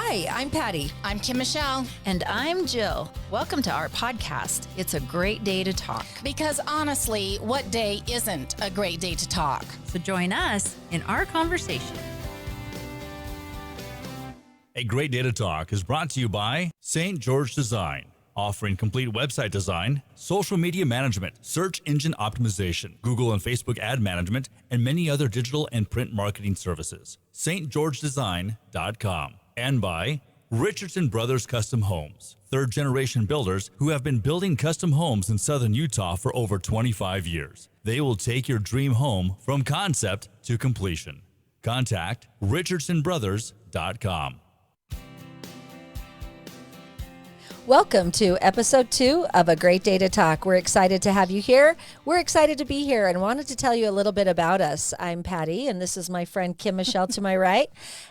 Hi, I'm Patty. I'm Kim Michelle. And I'm Jill. Welcome to our podcast. It's a great day to talk. Because honestly, what day isn't a great day to talk? So join us in our conversation. A Great Day to Talk is brought to you by St. George Design, offering complete website design, social media management, search engine optimization, Google and Facebook ad management, and many other digital and print marketing services. stgeorgedesign.com. And by Richardson Brothers Custom Homes, third-generation builders who have been building custom homes in southern Utah for over 25 years. They will take your dream home from concept to completion. Contact richardsonbrothers.com. Welcome to episode 2 of A Great Day to Talk. We're excited to have you here. We're excited to be here and wanted to tell you a little bit about us. I'm Patty, and this is my friend Kim Michelle to my right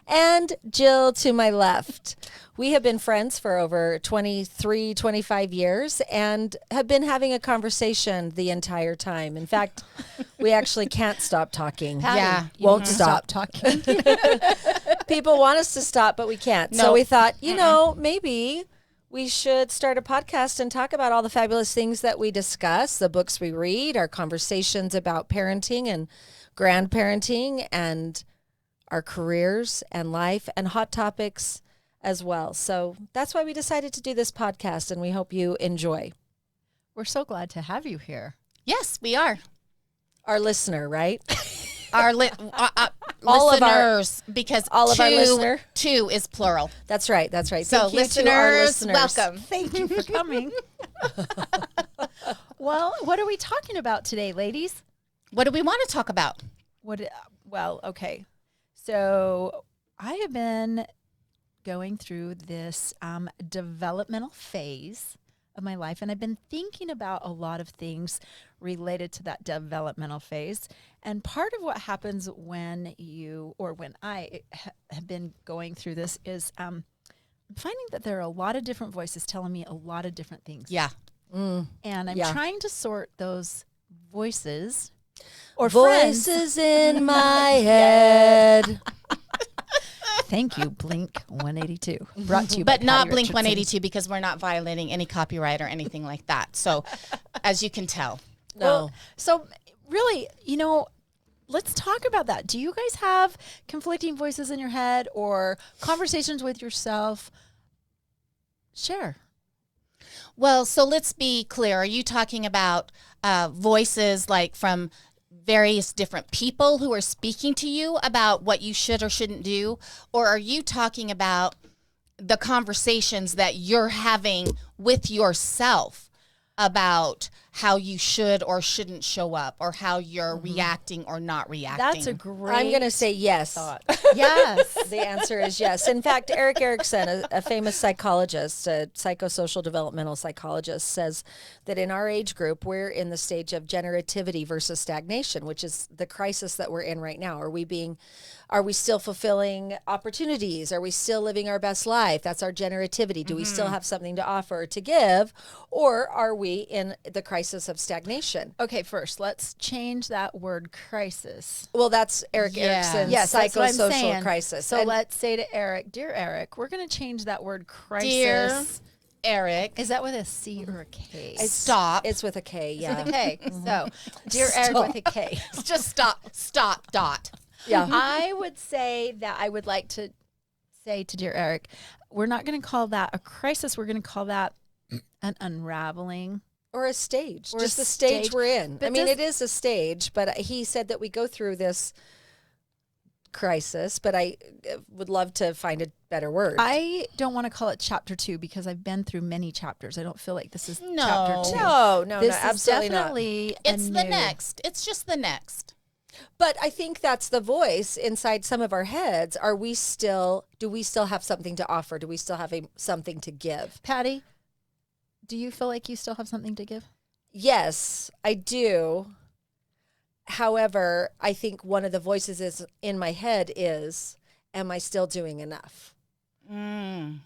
and Jill to my left. We have been friends for over 23, 25 years and have been having a conversation the entire time. In fact, we actually can't stop talking. Patty, Won't stop talking. People want us to stop, but we can't. No. So we thought, maybe we should start a podcast and talk about all the fabulous things that we discuss, the books we read, our conversations about parenting and grandparenting, and our careers and life and hot topics as well. So that's why we decided to do this podcast, and we hope you enjoy. We're so glad to have you here. Yes, we are. Our listener, right? Our All of our- listeners, because all of two, our listener. two is plural. That's right. That's right. So Thank you to our listeners, welcome. Thank you for coming. Well, what are we talking about today, ladies? What do we want to talk about? Okay. So I have been going through this developmental phase of my life, and I've been thinking about a lot of things related to that developmental phase. And part of what happens when I have been going through this is I'm finding that there are a lot of different voices telling me a lot of different things. Yeah. And I'm trying to sort those voices or Voices in my head. Thank you, Blink 182. Brought to you But by not Patty Blink Richardson. 182 because we're not violating any copyright or anything like that. So, as you can tell. No. Well, so really, let's talk about that. Do you guys have conflicting voices in your head or conversations with yourself? Share. Well, so let's be clear. Are you talking about voices like from various different people who are speaking to you about what you should or shouldn't do? Or are you talking about the conversations that you're having with yourself about how you should or shouldn't show up or how you're reacting or not reacting? That's a great I'm going to say yes. thought. Yes. The answer is yes. In fact, Eric Erickson, a famous psychologist, a psychosocial developmental psychologist, says that in our age group, we're in the stage of generativity versus stagnation, which is the crisis that we're in right now. Are we still fulfilling opportunities? Are we still living our best life? That's our generativity. Do we still have something to offer or to give? Or are we in the crisis of stagnation? Okay, first, let's change that word crisis. Well, that's Eric Erickson's Yes, that's what I'm psychosocial saying. crisis. So And- let's say to Eric, dear Eric, we're going to change that word crisis. Dear Eric, Is that with a C or a K? stop. It's with a K, yeah. With a K. So, dear Eric with a K. Just stop, dot. Yeah. I would say that I would like to say to dear Eric, we're not going to call that a crisis. We're going to call that an unraveling. Or a stage, Or just a the stage stage. we're in. But I mean, does- it is a stage, but he said that we go through this crisis, but I would love to find a better word. I don't want to call it chapter 2 because I've been through many chapters. I don't feel like this is No. chapter 2. no, This is absolutely not. definitely It's a the new- next. It's just the next. But I think that's the voice inside some of our heads. Do we still have something to offer? Do we still have something to give? Patty, do you feel like you still have something to give? Yes, I do. However, I think one of the voices is in my head is, am I still doing enough? And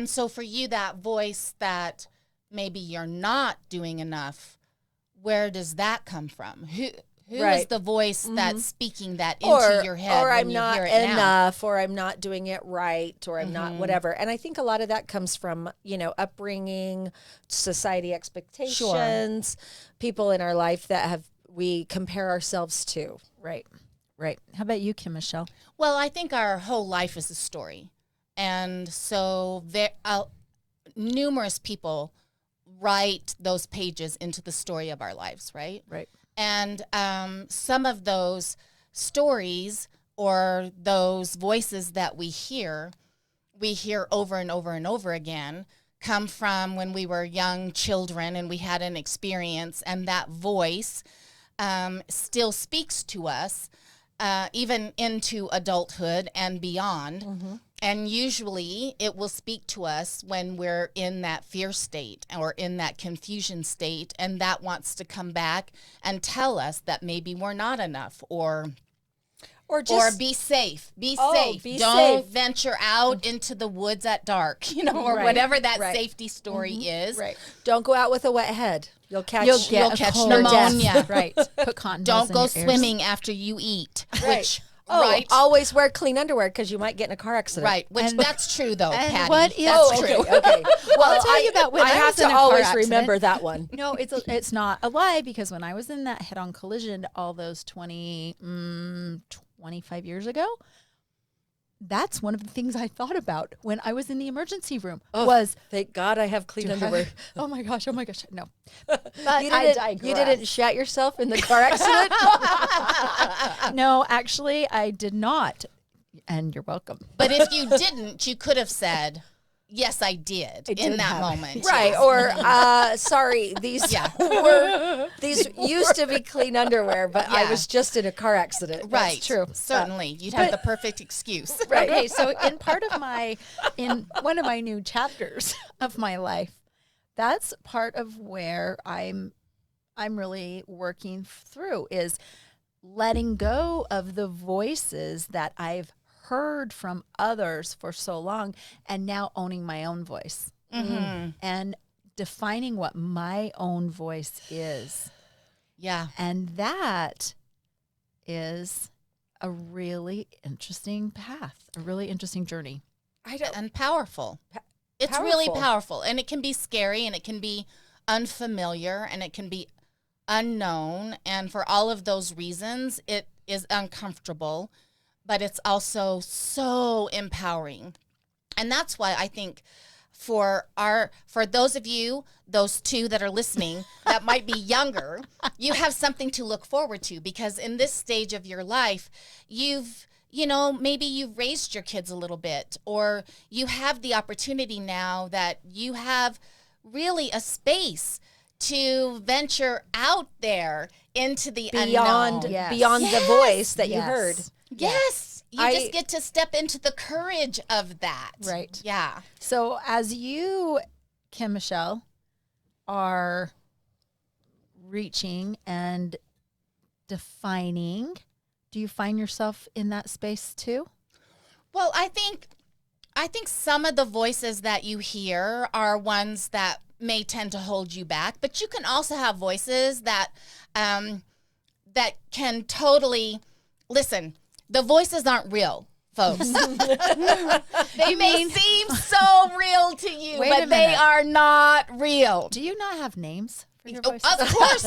so for you, that voice that maybe you're not doing enough, where does that come from? Who is Right. the voice that's speaking that into your head or when I'm you not hear it now? enough, or I'm not doing it right, or I'm not whatever. And I think a lot of that comes from, upbringing, society expectations, people in our life that we compare ourselves to. Right. Right. How about you, Kim Michelle? Well, I think our whole life is a story. And so numerous people write those pages into the story of our lives, right? Right. And some of those stories or those voices that we hear over and over and over again, come from when we were young children and we had an experience, and that voice still speaks to us even into adulthood and beyond. And usually it will speak to us when we're in that fear state or in that confusion state, and that wants to come back and tell us that maybe we're not enough, or be safe. Be safe. Be Don't safe. venture out into the woods at dark, or Right, whatever that right. safety story is. Right. Don't go out with a wet head. You'll catch You'll get a catch cold. pneumonia. Right. Put cotton Don't balls in go your ears. swimming after you eat. Right. Which, Oh, always wear clean underwear because you might get in a car accident. Right. Which that's true though, and Patty. what is- That's Okay. true. Okay. Well, I'll tell you about when I have was to in a car always accident. remember that one. No, it's not a lie, because when I was in that head-on collision all those 25 years ago, that's one of the things I thought about when I was in the emergency room was, Thank God I have clean underwear. oh my gosh, no. But You I didn't, you digress. didn't shat yourself in the car accident? No, actually, I did not. And you're welcome. But if you didn't, you could have said, "Yes, I did," in did that have- moment. Right. Or, sorry, these these used to be clean underwear, but I Yeah. was just in a car accident. Right. That's true. Certainly. You'd have the perfect excuse. Right. Okay, so in one of my new chapters of my life, that's part of where I'm really working through, is letting go of the voices that I've heard from others for so long, and now owning my own voice and defining what my own voice is. Yeah. And that is a really interesting path, a really interesting journey. And powerful. It's really powerful. powerful. And it can be scary, and it can be unfamiliar, and it can be unknown. And for all of those reasons, it is uncomfortable, but it's also so empowering. And that's why I think for those of you, those two that are listening that might be younger, you have something to look forward to, because in this stage of your life, maybe you've raised your kids a little bit, or you have the opportunity now that you have really a space to venture out there into the Beyond, unknown. Yes. beyond the Yes. voice that you Yes. heard. Yes. You I- just get to step into the courage of that. Right. Yeah. So as you, Kim Michelle, are reaching and defining, do you find yourself in that space too? Well, I think some of the voices that you hear are ones that may tend to hold you back, but you can also have voices that that can totally listen. The voices aren't real, folks. They may seem so real to you, Wait a but they minute. are not real. Do you not have names for your Oh, voices? of course,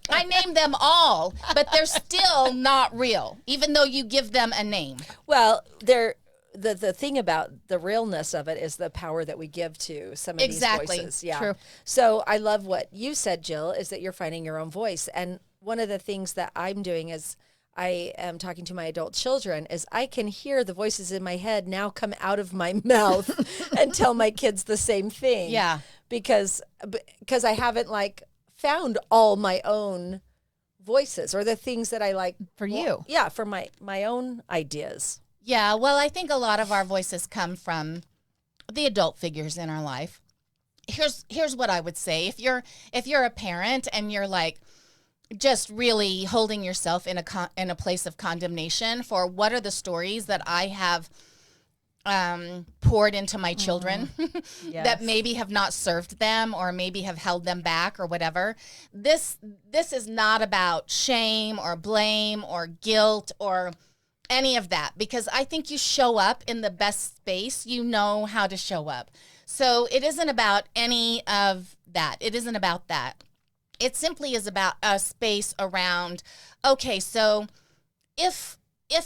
I named them all, but they're still not real, even though you give them a name. Well, the thing about the realness of it is the power that we give to some of Exactly. these voices. Yeah. True. So I love what you said, Jill, is that you're finding your own voice. And one of the things that I'm doing is I am talking to my adult children is I can hear the voices in my head now come out of my mouth and tell my kids the same thing. Yeah. Because I haven't found all my own voices or the things that I like For you. Yeah, for my own ideas. Yeah, well, I think a lot of our voices come from the adult figures in our life. Here's what I would say. If you're a parent and you're just really holding yourself in a place of condemnation for what are the stories that I have poured into my children Yes. that maybe have not served them or maybe have held them back or whatever. This is not about shame or blame or guilt or any of that, because I think you show up in the best space you know how to show up. So it isn't about any of that. It isn't about that. It simply is about a space around, okay, so if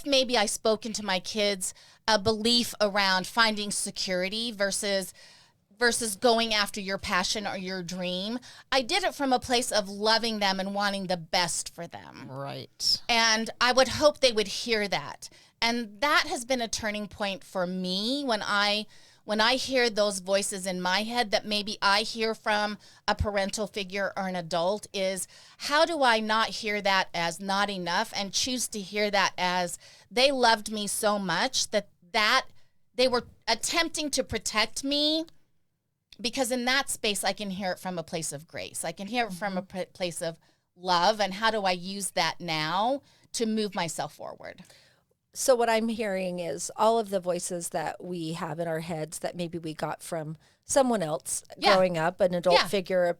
maybe I spoke into my kids a belief around finding security versus going after your passion or your dream, I did it from a place of loving them and wanting the best for them. Right. And I would hope they would hear that. And that has been a turning point for me when I hear those voices in my head that maybe I hear from a parental figure or an adult, is how do I not hear that as not enough and choose to hear that as they loved me so much that they were attempting to protect me, because in that space I can hear it from a place of grace. I can hear it from a place of love, and how do I use that now to move myself forward? So what I'm hearing is all of the voices that we have in our heads that maybe we got from someone else growing up, an adult figure, a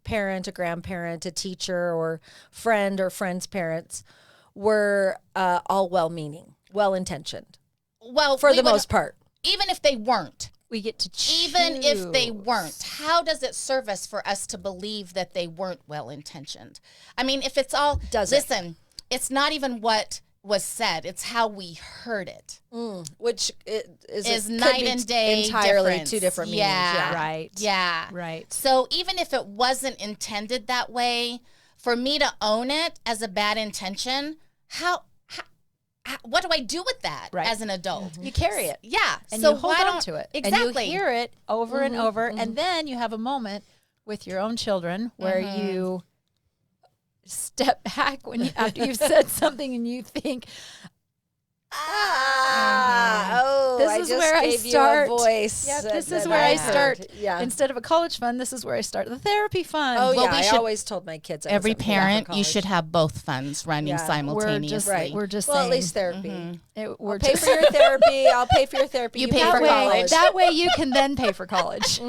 parent, a grandparent, a teacher, or friend's parents, were all well-meaning, well-intentioned. Well, for the most part. Even if they weren't. We get to choose. Even if they weren't, how does it serve us for us to believe that they weren't well-intentioned? I mean, if it's all, listen, it's not even what was said, it's how we heard it. Which is night and day entirely difference. two different meanings. Yeah. Right. Yeah. Right. So even if it wasn't intended that way, for me to own it as a bad intention, what do I do with that as an adult? You carry it. Yeah. And so you hold on to it. Exactly. And you hear it over and over. And then you have a moment with your own children where you step back after you've said something and you think, this is where I start. You a voice. Yeah, this is where I start. Yeah. Instead of a college fund, this is where I start the therapy fund. Oh, well, I always told my kids. Every parent, you should have both funds running simultaneously. We're just well, saying. at least therapy. We're pay for your therapy. I'll pay for your therapy. You pay for college. That way you can then pay for college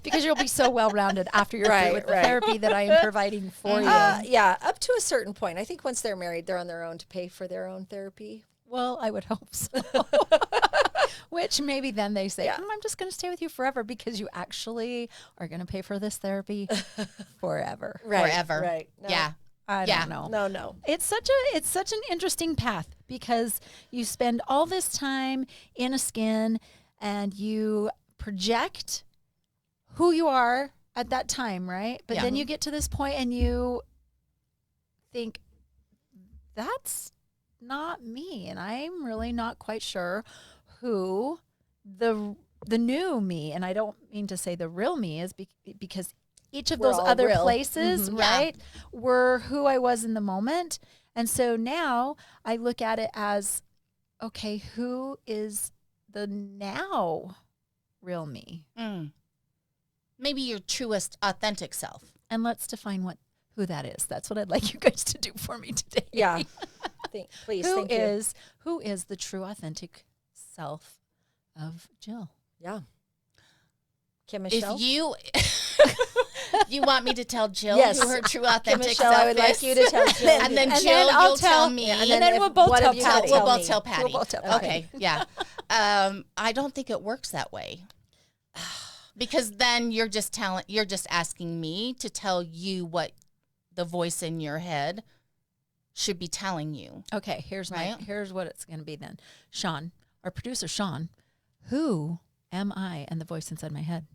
because you'll be so well-rounded after you're through with the therapy that I am providing for you. Yeah, up to a certain point. I think once they're married, they're on their own to pay for their own therapy. Well, I would hope so. Which maybe then they say, I'm just going to stay with you forever because you actually are going to pay for this therapy forever. Forever. Right. No. Yeah. I don't know. No. It's such an interesting path because you spend all this time in a skin and you project who you are at that time, right? But then you get to this point and you think, that's not me, and I'm really not quite sure who the new me, and I don't mean to say the real me is because each of those other places, right, were who I was in the moment. And so now I look at it as, okay, who is the now real me? Maybe your truest, authentic self. And let's define who that is. That's what I'd like you guys to do for me today. Yeah. Please, thank you. Who is the true, authentic self of Jill? Yeah. Kim Michelle? If you want me to tell Jill Yes. who her true, authentic Michelle, self I would like is? you to tell Jill. And then And Jill, then I'll you'll tell tell me. and then we'll both tell Patty. We'll both tell Patty. We'll both tell Patty. Okay, okay, yeah. I don't think it works that way. Because then you're just asking me to tell you what the voice in your head should be telling you. Okay, here's what it's going to be then. Sean, our producer Sean, who am I and the voice inside my head?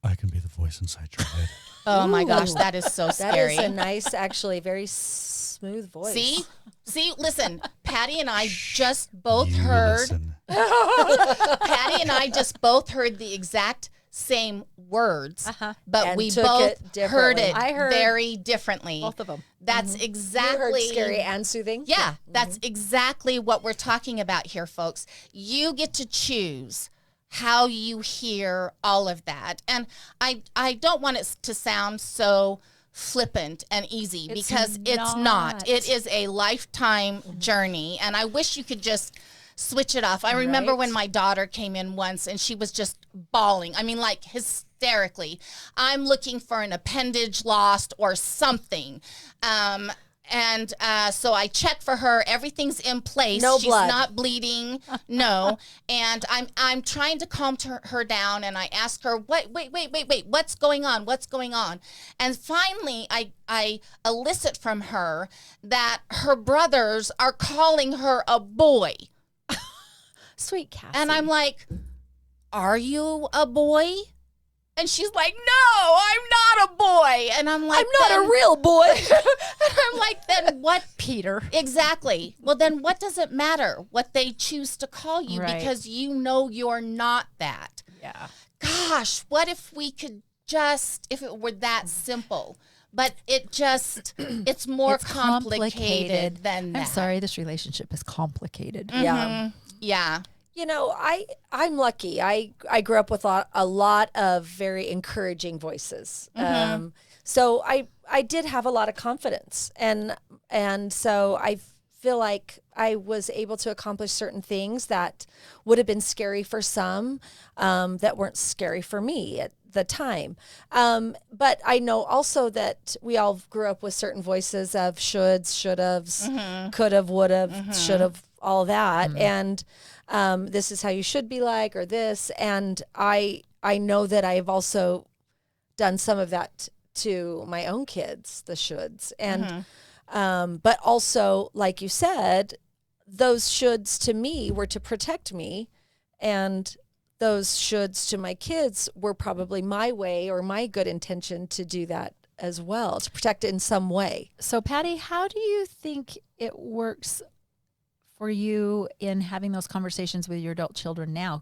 I can be the voice inside your head. Oh my gosh, that is so scary. That is a nice, actually very smooth voice. See, listen, Patty and I just both You heard listen. Patty and I just both heard the exact same words, but And we took both it heard differently. it I heard very differently. Both of them. That's You heard exactly scary and soothing? Yeah, that's exactly what we're talking about here, folks. You get to choose how you hear all of that. And I don't want it to sound so flippant and easy because it's not. It is a lifetime journey. And I wish you could just switch it off. I remember when my daughter came in once and she was just bawling. I mean, like hysterically. I'm looking for an appendage lost or something. So I check for her. Everything's in place. No She's blood. not bleeding. No. And I'm trying to calm her down. And I ask her, wait, what's going on? What's going on? And finally, I elicit from her that her brothers are calling her a boy. Sweet Cassie. And I'm like, are you a boy? And she's like, no, I'm not a boy. And I'm like, I'm not a real boy. And I'm like, then what? Peter. Exactly. Well, then what does it matter what they choose to call you? Right. Because you know you're not that. Yeah. Gosh, what if we could if it were that simple? But it's more It's complicated than that. I'm sorry, this relationship is complicated. Yeah. Yeah. You know, I'm lucky. I grew up with a lot of very encouraging voices. So I did have a lot of confidence, and so I feel like I was able to accomplish certain things that would have been scary for some, that weren't scary for me at the time. But I know also that we all grew up with certain voices of shoulds, should-haves, could-have, would-have, should-have, all that, and this is how you should be like, or this. And I know that I've also done some of that to my own kids, the shoulds. And, but also, like you said, those shoulds to me were to protect me. And those shoulds to my kids were probably my way or my good intention to do that as well, to protect it in some way. So, Patty, how do you think it works for you in having those conversations with your adult children now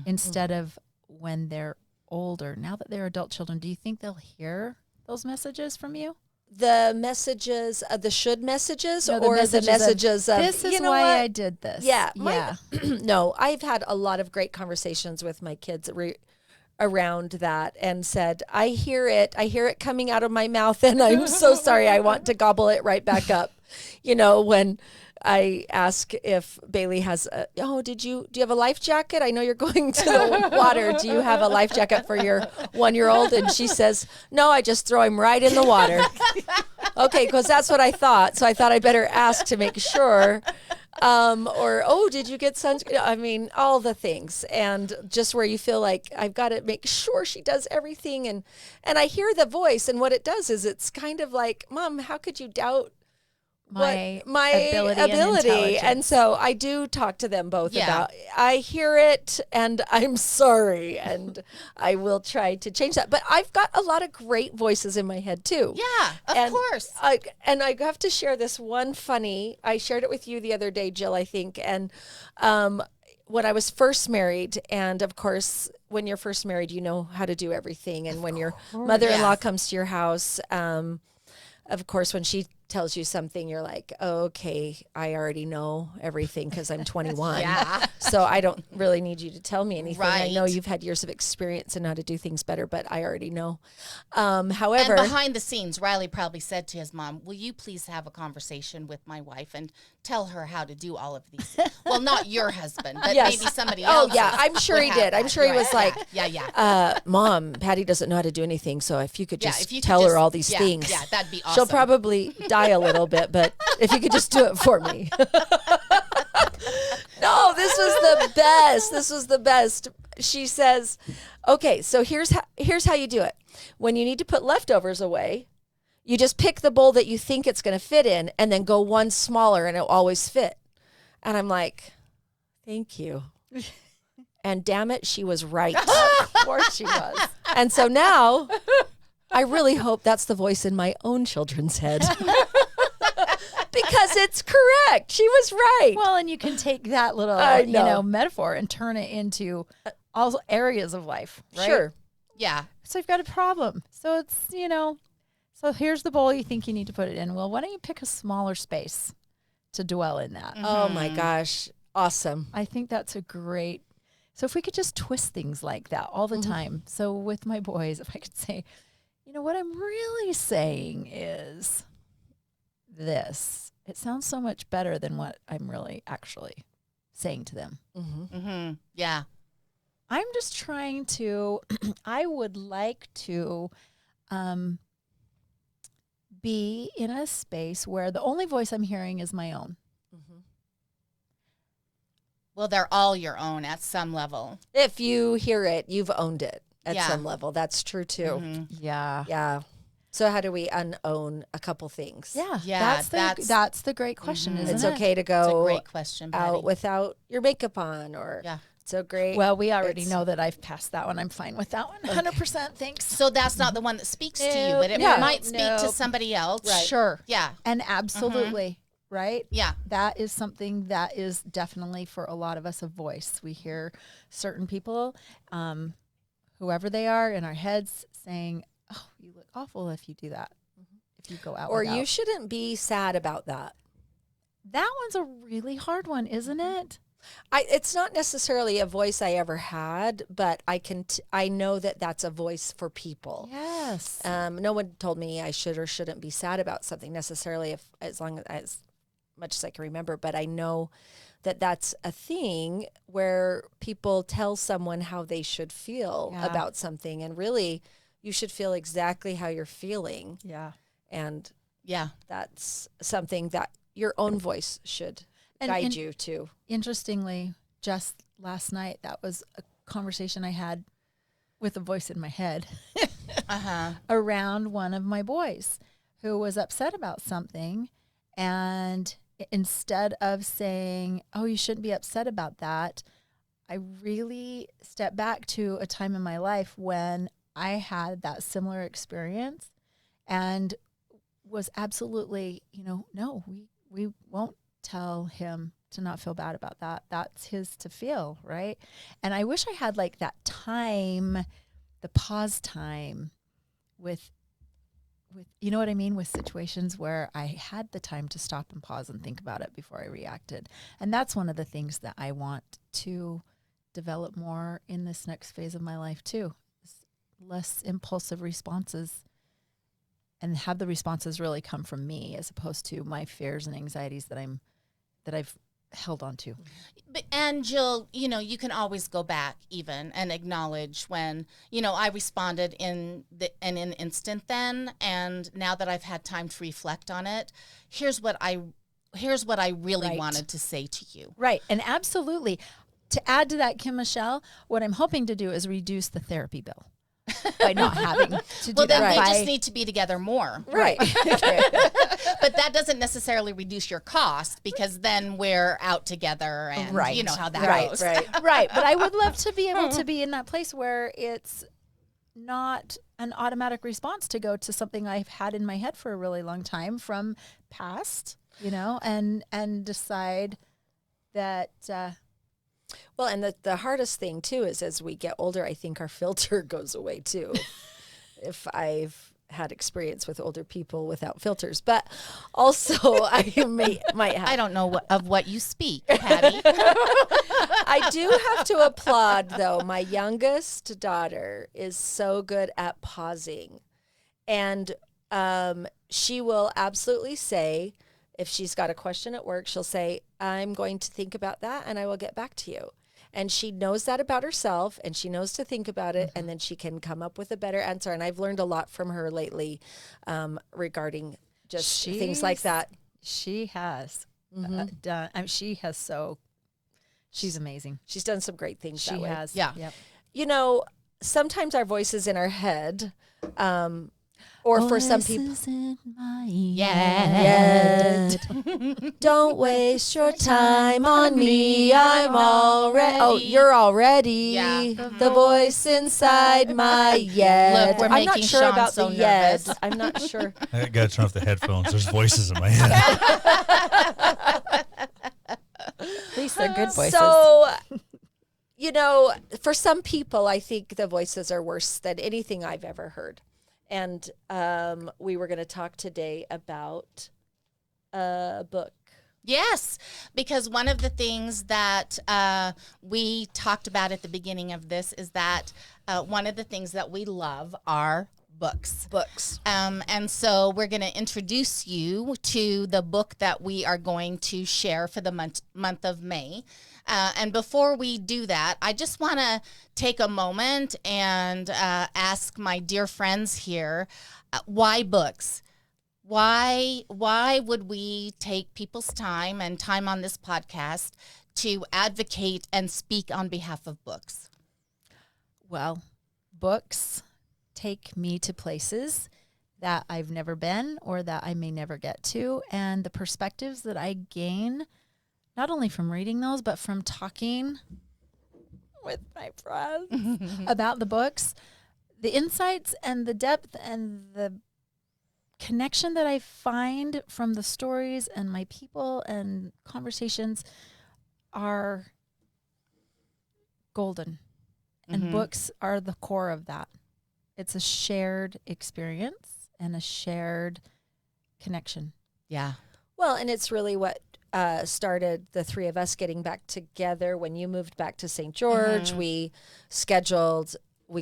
instead of when they're older? Now that they're adult children, do you think they'll hear those messages from you? The messages of the should messages, No, or the messages of this is you know why what? I did this. Yeah. Yeah. No, I've had a lot of great conversations with my kids around that, and said, I hear it coming out of my mouth, and I'm so sorry. I want to gobble it right back up. You know, when I ask if Bailey has do you have a life jacket? I know you're going to the water. Do you have a life jacket for your 1-year-old? And she says, no, I just throw him right in the water. Okay, because that's what I thought. So I thought I better ask to make sure. Did you get sunscreen? I mean, all the things. And just where you feel like I've got to make sure she does everything. And I hear the voice, and what it does is it's kind of like, Mom, how could you doubt my ability? And so I do talk to them both about, I hear it and I'm sorry, and I will try to change that. But I've got a lot of great voices in my head too. Yeah, of course. I have to share this one funny, I shared it with you the other day, Jill, I think. And when I was first married, and of course, when you're first married, you know how to do everything. And when your mother-in-law comes to your house, of course, when she tells you something, you're like, oh, okay, I already know everything because I'm 21. Yeah. So I don't really need you to tell me anything. Right. I know you've had years of experience in how to do things better, but I already know. However, and behind the scenes, Riley probably said to his mom, will you please have a conversation with my wife and tell her how to do all of these things? Well, not your husband, but Yes. maybe somebody Oh, else. yeah, I'm sure he did. I'm sure he was like, yeah. Mom, Patty doesn't know how to do anything, so if you could Yeah, just if you could tell her just- all these yeah, things, yeah, that'd be she'll awesome. probably die a little bit, but if you could just do it for me. No, this was the best. This was the best. She says, okay, so here's how you do it. When you need to put leftovers away, you just pick the bowl that you think it's going to fit in and then go one smaller, and it'll always fit. And I'm like, thank you. And damn it, she was right. Of course she was. And so now I really hope that's the voice in my own children's head. Because it's correct. She was right. Well, and you can take that little, I know. metaphor and turn it into all areas of life, right? Sure. Yeah. So you've got a problem. So it's, so here's the bowl you think you need to put it in. Well, why don't you pick a smaller space to dwell in that? Oh my gosh. Awesome. I think that's a great. So if we could just twist things like that all the time. So with my boys, if I could say, what I'm really saying is this. It sounds so much better than what I'm really actually saying to them. Mm-hmm. Yeah. I'm just trying to, I would like to be in a space where the only voice I'm hearing is my own. Well, they're all your own at some level. If you hear it, you've owned it at Yeah. some level. That's true too. Mm-hmm. Yeah. Yeah. So how do we unown a couple things? Yeah. Yeah, That's the great question, isn't It's it? okay to That's a go great question, Patty. out without your makeup on, or Yeah. so great. Well, we already It's- know that I've passed that one. I'm fine with that one. 100%. Thanks. So that's not the one that speaks to you, No, but it no, might speak to no. somebody else. Right. Sure. Yeah. And absolutely. Right? Yeah. That is something that is definitely for a lot of us a voice. We hear certain people, whoever they are, in our heads saying, "Oh, you look awful if you do that. If you go out or without." you shouldn't be sad about that. That one's a really hard one, isn't it? It's not necessarily a voice I ever had, but I know that that's a voice for people. Yes. No one told me I should or shouldn't be sad about something necessarily, as much as I can remember. But I know that that's a thing where people tell someone how they should feel Yeah. about something, and really, you should feel exactly how you're feeling, Yeah. and Yeah. that's something that your own voice should guide you to. Interestingly, just last night, that was a conversation I had with a voice in my head Uh-huh. around one of my boys who was upset about something. And instead of saying, "Oh, you shouldn't be upset about that," I really stepped back to a time in my life when I had that similar experience and was absolutely, no, we won't tell him to not feel bad about that. That's his to feel, right? And I wish I had like that time, the pause time with you know what I mean, with situations where I had the time to stop and pause and think about it before I reacted. And that's one of the things that I want to develop more in this next phase of my life too. Less impulsive responses, and have the responses really come from me as opposed to my fears and anxieties that I've held on to. And Jill, you can always go back even and acknowledge when, I responded in an instant then, and now that I've had time to reflect on it, here's what I really Right. wanted to say to you. Right. And absolutely. To add to that, Kim Michelle, what I'm hoping to do is reduce the therapy bill by not having to do Well, then that. we by- just need to be together more. Right. But that doesn't necessarily reduce your cost because then we're out together and Right. you know how that Right, goes. right. Right. But I would love to be able to be in that place where it's not an automatic response to go to something I've had in my head for a really long time from past, and decide that, Well, and the hardest thing too is as we get older, I think our filter goes away too. If I've had experience with older people without filters, but also I might have. I don't know of what you speak, Patty. I do have to applaud though. My youngest daughter is so good at pausing, and she will absolutely say, if she's got a question at work, she'll say, "I'm going to think about that and I will get back to you." And she knows that about herself, and she knows to think about it, and then she can come up with a better answer. And I've learned a lot from her lately regarding just things like that. she has done. She's amazing. She's done some great things that She way. has. Yeah. Yep. Sometimes our voices in our head, or for some people, Voices in my Yeah. don't waste your time on me. I'm already. Oh, you're already Yeah. the voice inside my yed. Look, we're I'm not making sure Sean about so the yed. nervous. I'm not sure. I got to turn off the headphones. There's voices in my head. At least they're good voices. So, for some people, I think the voices are worse than anything I've ever heard. And we were going to talk today about a book. Yes, because one of the things that we talked about at the beginning of this is that one of the things that we love are books. Books. And so we're going to introduce you to the book that we are going to share for the month of May. And before we do that, I just want to take a moment and ask my dear friends here, why books? Why would we take people's time and time on this podcast to advocate and speak on behalf of books? Well, books take me to places that I've never been or that I may never get to. And the perspectives that I gain, not only from reading those, but from talking with my friends about the books, the insights and the depth and the connection that I find from the stories and my people and conversations are golden. And books are the core of that. It's a shared experience and a shared connection. Yeah. Well, and it's really what started the three of us getting back together. When you moved back to St. George, we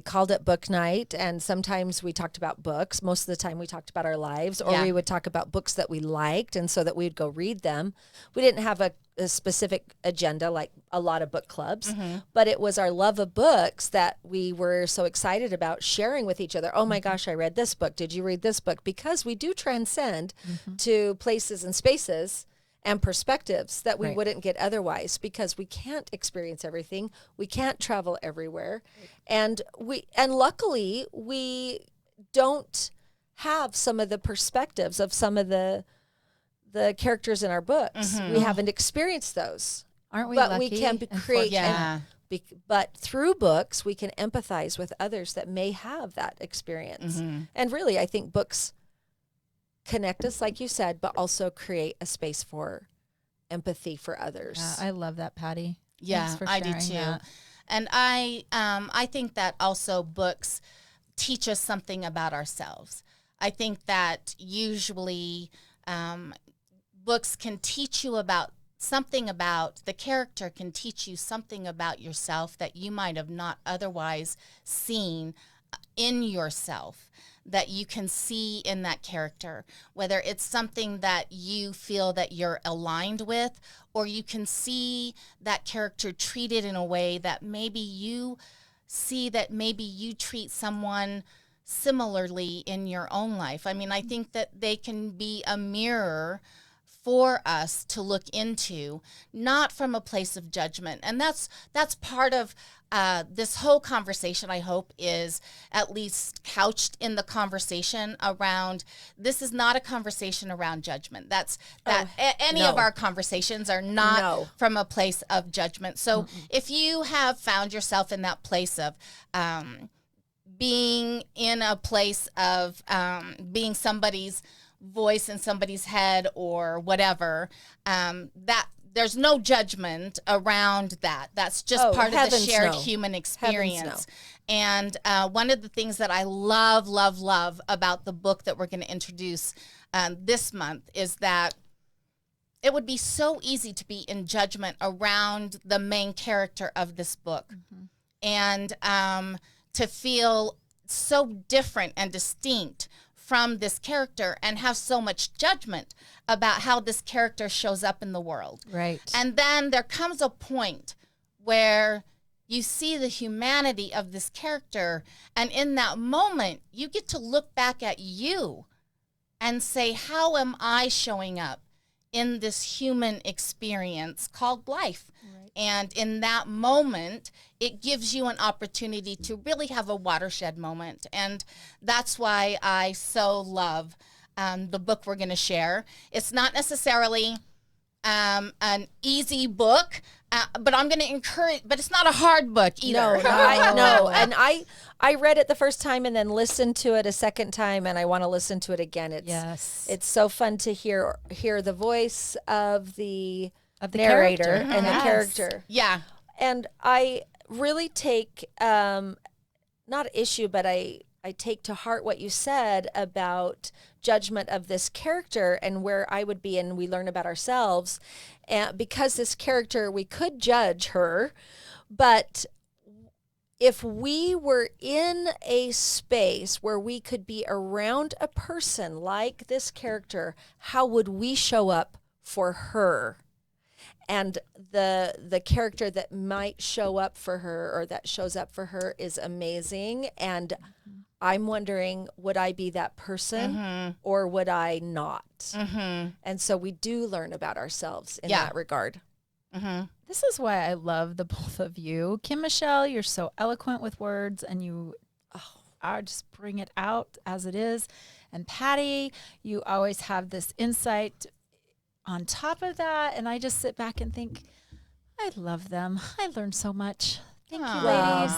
called it book night, and sometimes we talked about books. Most of the time we talked about our lives, or we would talk about books that we liked, and so that we would go read them. We didn't have a specific agenda like a lot of book clubs, but it was our love of books that we were so excited about sharing with each other. Oh my gosh, I read this book. Did you read this book? Because we do transcend to places and spaces and perspectives that we wouldn't get otherwise, because we can't experience everything. We can't travel everywhere. And luckily we don't have some of the perspectives of some of the characters in our books. We haven't experienced those. Aren't we but lucky? we can create Yeah. but through books we can empathize with others that may have that experience. And really, I think books connect us, like you said, but also create a space for empathy for others. Yeah, I love that, Patty. Yeah, Thanks for I do sharing too. that. And I think that also books teach us something about ourselves. I think that usually books can teach you about something about the character, can teach you something about yourself that you might have not otherwise seen in yourself, that you can see in that character, whether it's something that you feel that you're aligned with, or you can see that character treated in a way that maybe you see that maybe you treat someone similarly in your own life. I mean, I think that they can be a mirror for us to look into, not from a place of judgment. And that's part of this whole conversation, I hope, is at least couched in the conversation around, this is not a conversation around judgment. Any of our conversations are not from a place of judgment. So if you have found yourself in that place of being in a place of being somebody's voice in somebody's head or whatever, that there's no judgment around that. That's just part of the shared human experience. And one of the things that I love about the book that we're going to introduce this month is that it would be so easy to be in judgment around the main character of this book, and to feel so different and distinct from this character and have so much judgment about how this character shows up in the world. Right. And then there comes a point where you see the humanity of this character, and in that moment, you get to look back at you and say, how am I showing up in this human experience called life? Right. And in that moment, it gives you an opportunity to really have a watershed moment. And that's why I so love the book we're going to share. It's not necessarily an easy book, but I'm going to encourage, but it's not a hard book either. No. And I read it the first time and then listened to it a second time, and I want to listen to it again. It's so fun to hear the voice of the narrator character. and the character. Yeah. And I really take not issue, but I take to heart what you said about judgment of this character and where I would be, and we learn about ourselves. And because this character, we could judge her, but if we were in a space where we could be around a person like this character, how would we show up for her? And the character that might show up for her or that shows up for her is amazing. And I'm wondering, would I be that person or would I not? And so we do learn about ourselves in that regard. This is why I love the both of you. Kim Michelle, you're so eloquent with words and you just bring it out as it is. And Patty, you always have this insight on top of that. And I just sit back and think, I love them. I learned so much. Thank you, ladies.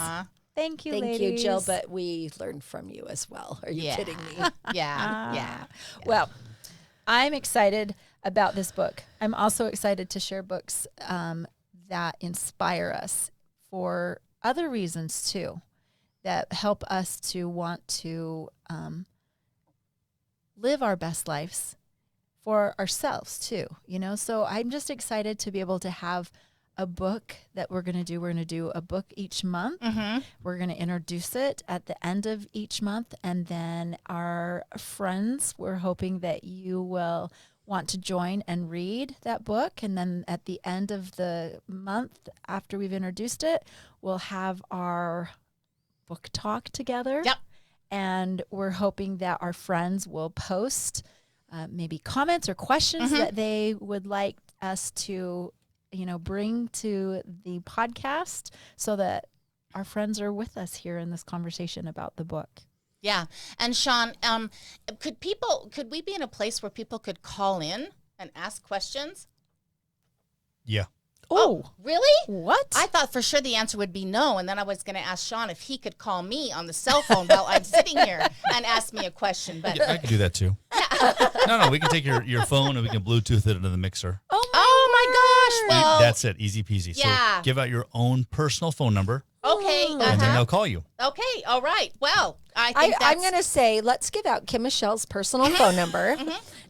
Thank you, ladies. Thank you, Jill, but we learned from you as well. Are you kidding me? Yeah. Well, I'm excited about this book. I'm also excited to share books that inspire us for other reasons too, that help us to want to live our best lives for ourselves too, you know? So I'm just excited to be able to have a book that we're going to do. We're going to do a book each month. We're going to introduce it at the end of each month. And then our friends, we're hoping that you will want to join and read that book. And then at the end of the month, after we've introduced it, we'll have our book talk together. Yep. And we're hoping that our friends will post maybe comments or questions that they would like us to, you know, bring to the podcast so that our friends are with us here in this conversation about the book. Yeah. And Sean, could we be in a place where people could call in and ask questions? Yeah. Oh, really? What? I thought for sure the answer would be no. And then I was going to ask Sean if he could call me on the cell phone while I'm sitting here and ask me a question. But Yeah, I can do that too. No, we can take your phone and we can Bluetooth it into the mixer. oh my gosh. Well, That's it. Easy peasy. Yeah. So give out your own personal phone number okay. and then they'll call you. Okay. All right. Well, I think I'm going to say, let's give out Kim Michelle's personal phone number,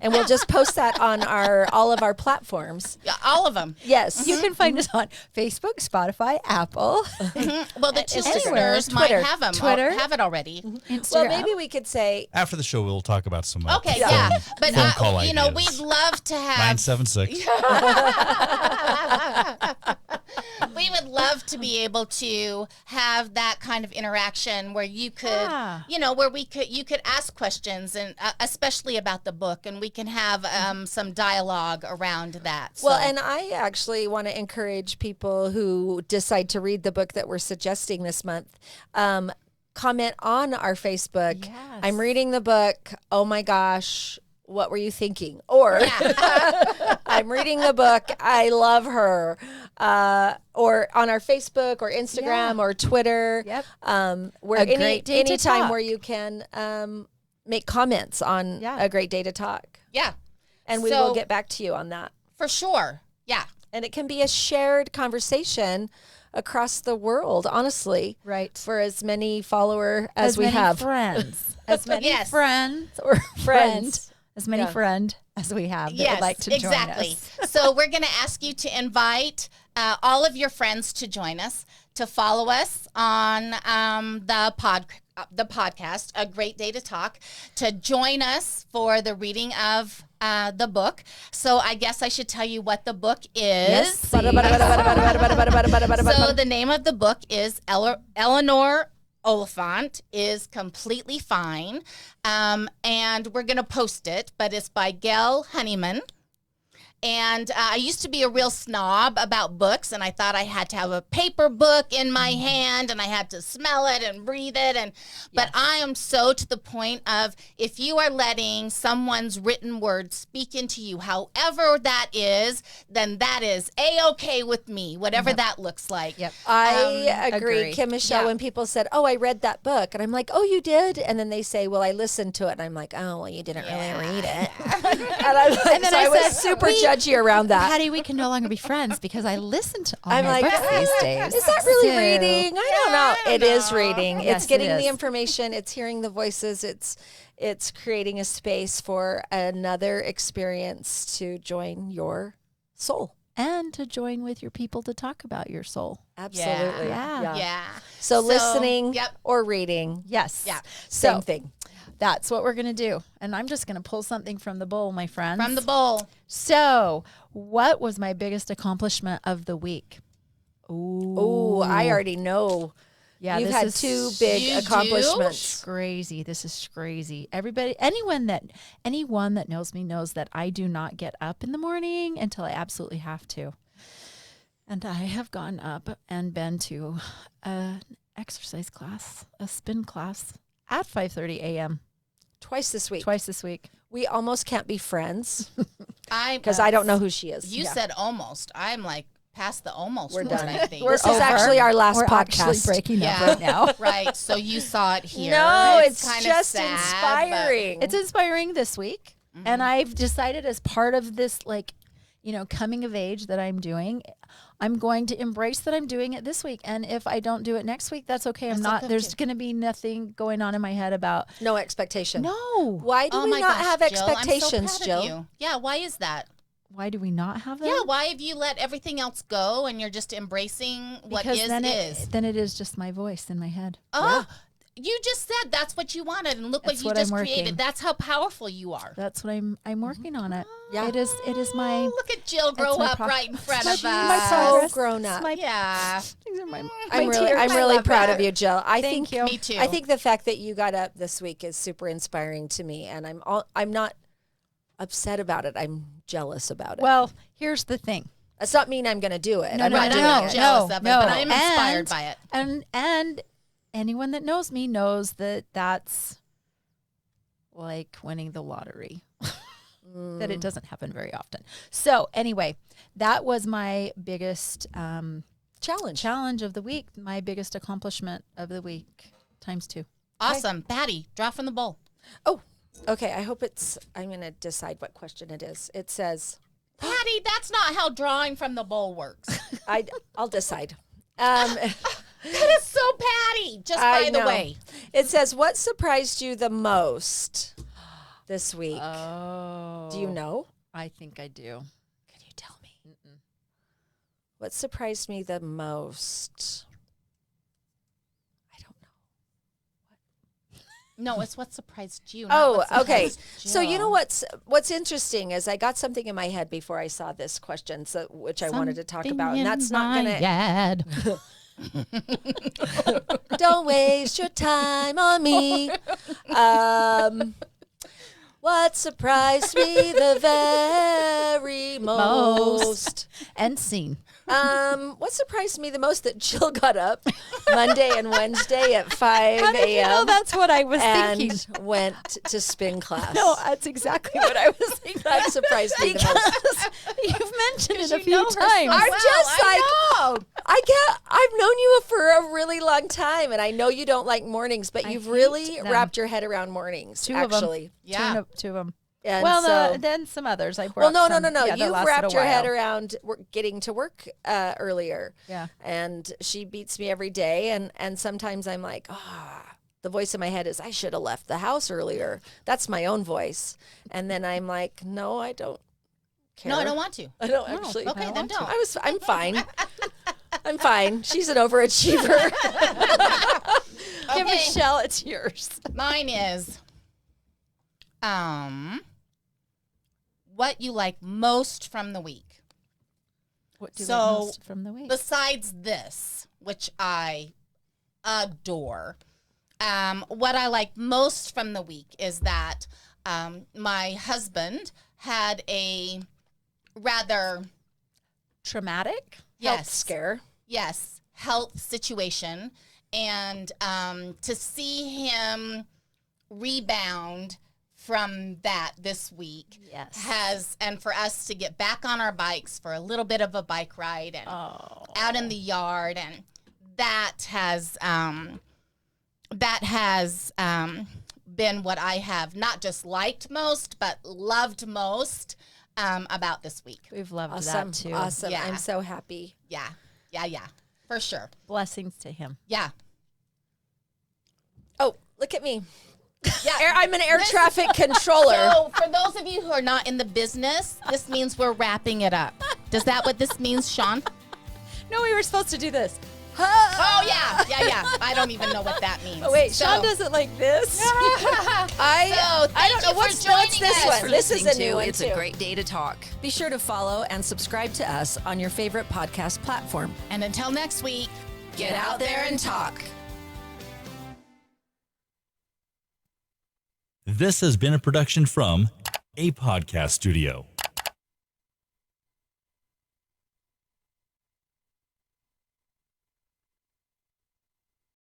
and we'll just post that on all of our platforms. Yeah, all of them. Yes. You can find us on Facebook, Spotify, Apple, Well, the two Anywhere. listeners might Twitter. have them. Twitter. Have it already. Instagram. Well, maybe we could say, After the show, we'll talk about some Okay, phone, yeah. But, phone call you know, ideas. we'd love to have 976. we would love to be able to have that kind of interaction where you could, you know, where you could ask questions and especially about the book, and we can have some dialogue around that. well, So- and I actually want to encourage people who decide to read the book that we're suggesting this month. Comment on our Facebook. Yes. I'm reading the book. Oh my gosh. What were you thinking? Or I'm reading the book. I love her. Or on our Facebook or Instagram or Twitter. Yep. Where A great day to anytime talk. where you can make comments on Yeah. A Great Day to Talk. yeah, And we So- will get back to you on that. for sure. Yeah. And it can be a shared conversation across the world, honestly. Right. For as many follower as we many have. friends. As many Yes. friends or Friends. friends. As many Yeah. friend as we have that Yes, would like to exactly. join us. So we're going to ask you to invite all of your friends to join us, to follow us on the podcast, A Great Day to Talk, to join us for the reading of the book. So I guess I should tell you what the book is. So the name of the book is Eleanor Oliphant is Completely Fine. And we're going to post it, but it's by Gail Honeyman. And I used to be a real snob about books, and I thought I had to have a paper book in my hand, and I had to smell it and breathe it. But I am so to the point of, if you are letting someone's written word speak into you, however that is, then that is A-okay with me, whatever that looks like. Yep. I agree. agree. Kim Michelle, Yeah. when people said, "Oh, I read that book," and I'm like, "Oh, you did?" And then they say, "Well, I listened to it," and I'm like, "Oh, well, you didn't really read it." and I'm like, And then so I I was said, super "We- judgy around that. Patty, we can no longer be friends because I listen to all I'm my like, books these days. Is that really So- reading? I don't know. It is reading. Yes, It's it getting is. the information. It's hearing the voices. It's creating a space for another experience to join your soul. And to join with your people to talk about your soul. Absolutely. Yeah. Yeah. So listening Yep. or reading, Yes. Yeah. same So thing. that's what we're going to do. And I'm just going to pull something from the bowl, my friends. From the bowl. So, what was my biggest accomplishment of the week? Oh, I already know. Yeah, You've this had is 2 big You do? accomplishments. crazy. This is crazy. Anyone that knows me knows that I do not get up in the morning until I absolutely have to. And I have gone up and been to an exercise class, a spin class at 5:30 a.m. Twice this week. twice this week. We almost can't be friends I because I don't know who she is. You said almost. I'm like past the almost. We're part, done. I think. This is actually our last We're actually podcast. breaking Yeah. up right now. Right. So you saw it here. No, it's kinda just sad, inspiring. It's inspiring this week. Mm-hmm. And I've decided as part of this, coming of age that I'm doing, I'm going to embrace that I'm doing it this week. And if I don't do it next week, that's okay. There's going to be nothing going on in my head about, No expectation. no. Why do Oh we my not gosh, have Jill, I'm so expectations, proud Jill? of you. Yeah. Why is that? Why do we not have that? Yeah. Why have you let everything else go and you're just embracing what Because is then is? then it is just my voice in my head. Oh, you just said that's what you wanted, and look That's what you what just I'm working. created. That's how powerful you are. That's what I'm working on it. Yeah. It is my Oh, look at Jill grow my up pro- right in front my- of my us. progress. grown up. It's my- Yeah. these are my I'm really, tears. I'm I really love proud that. of you, Jill. I Thank think you. Me too. I think the fact that you got up this week is super inspiring to me, and I'm not upset about it. I'm jealous about it. Well, here's the thing. That's not mean I'm going to do it. No, I'm no, not Right, doing I'm it. not jealous of it, but no. I'm inspired And- by it. And anyone that knows me knows that that's like winning the lottery. That it doesn't happen very often. So anyway, that was my biggest challenge of the week. My biggest accomplishment of the week times 2. Awesome. Patty, draw from the bowl. Oh, okay. I'm going to decide what question it is. It says, Patty, that's not how drawing from the bowl works. I'll decide. That is so Patty, just I by the know. way. It says, what surprised you the most this week? Oh. Do you know? I think I do. Can you tell me? What surprised me the most? I don't know. No, it's what surprised you. Oh, not what okay. surprised So you know Jill. what's interesting is I got something in my head before I saw this question, which I wanted to talk about, and that's not going to. Don't waste your time on me. What surprised me the very most? And scene. What surprised me the most that Jill got up Monday and Wednesday at 5 How did you know a.m. that's what I was and thinking? went to spin class. No, that's exactly what I was thinking. That surprised me the most. You've mentioned it a you few know her so times. I'm well, just I like, I've known you for a really long time, and I know you don't like mornings, but you've really them. wrapped your head around mornings, Two actually. of them. Yeah. Two of them. And Well, so, then some others. I well, brought no. some- yeah, that You've lasted wrapped a your head while. around getting to work earlier. Yeah. And she beats me every day, and sometimes I'm like, the voice in my head is, I should have left the house earlier. That's my own voice. And then I'm like, no, I don't care. No, I don't want to. I don't actually. Okay, then don't. I'm fine. I'm fine. She's an overachiever. Okay, Okay. Michelle, it's yours. Mine is what you like most from the week. What do you So, like most from the week? Besides this, which I adore, what I like most from the week is that my husband had a rather Traumatic? Health scare. health situation, and to see him rebound from that this week Yes. and for us to get back on our bikes for a little bit of a bike ride and out in the yard, and that has been what I have not just liked most but loved most about this week. We've loved Awesome. that too. Awesome. Yeah. I'm so happy. Yeah, for sure. Blessings to him. Yeah. Oh, look at me. Yeah. I'm an air traffic controller. So, for those of you who are not in the business, this means we're wrapping it up. Does that what this means, Sean? No, we were supposed to do this. Oh, yeah. I don't even know what that means. Oh, wait, So- Sean does it like this. So, I don't thank know you for what's joining this us. one. For This is a listening new to one It's too. a Great Day to Talk. Be sure to follow and subscribe to us on your favorite podcast platform. And until next week, Get out there and talk. This has been a production from a podcast studio.